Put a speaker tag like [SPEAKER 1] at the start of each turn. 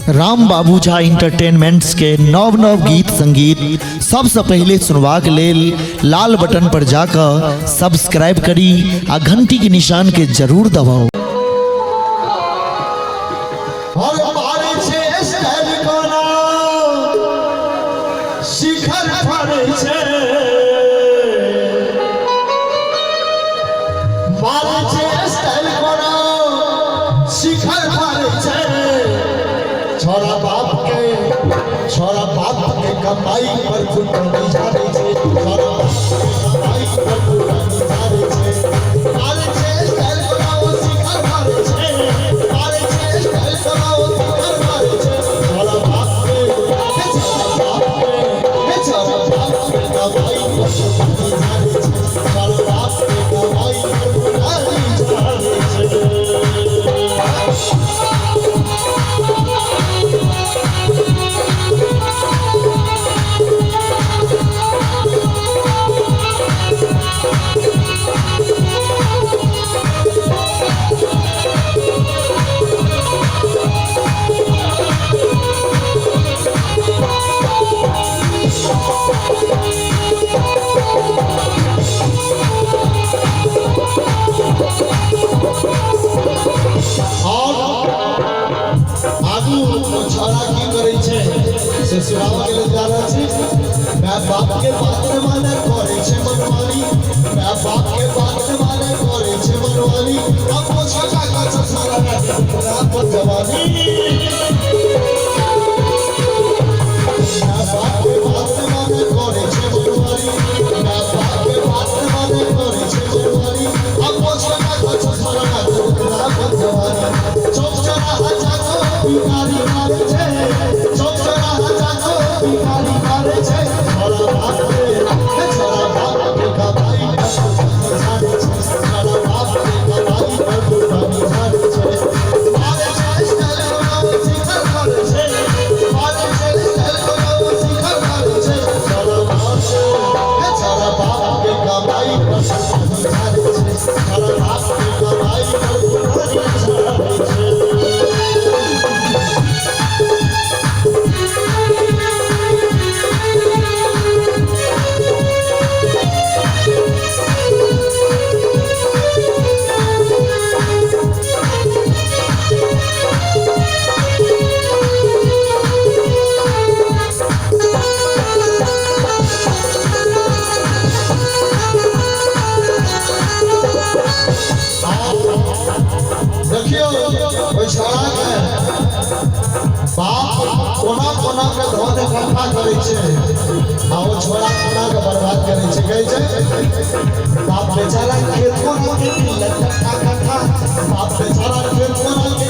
[SPEAKER 1] राम बाबू Jha entertainments के नव नव गीत संगीत सबसे पहले सुनवा के लेल लाल बटन पर जाकर सब्सक्राइब करी आ घंटी के निशान के जरूर दबाओ।
[SPEAKER 2] छोरा बाप के कमाई पर फुटनी जाने छे, छोरा कमाई पर फुटनी जाने छे। मारे छे स्टाइल बनाओ शिखर मारे छे, मारे छे स्टाइल बनाओ शिखर मारे छे। छोरा बाप के छोरा बाप के कमाई पर फुटनी जाने छे, छोरा बाप के कमाई पर फुटनी जाने छे। ससुराल के लिए जा रहा छे, मैं बाप के बात में माने करे छे मनमानी, मैं बाप के बात में माने करे छे मनमानी। अब वो छका का ससुरा ना पर जवानी, मैं बाप के बात में माने करे छे मनमानी, मैं बाप के बात में माने करे छे मनमानी। अब वो छका का ससुरा ना पर जवानी। चौक चौराहा जाको बिहारी मारे छे, चौक चौराहा बिहारी मारे छे। छोरा बाप के कमाई पर फुटनी जाने छे, छोरा बाप के कमाई पर फुटनी जाने छे। मारे छे स्टाइल बनाओ शिखर मारे छे, मारे छे स्टाइल बनाओ शिखर मारे छे। छोरा बाप के कमाई पर फुटनी जाने छे, छोरा बाप के कमाई पर फुटनी जाने छे। देखियो ओइ छोरा के बाप कोना कोना के धन इकट्ठा करे छे, आ ओ छोरा कोना के बर्बाद करे छे। कहै छे बाप बेचारा खेत कोना के इकट्ठा, बाप बेचारा खेत कोना के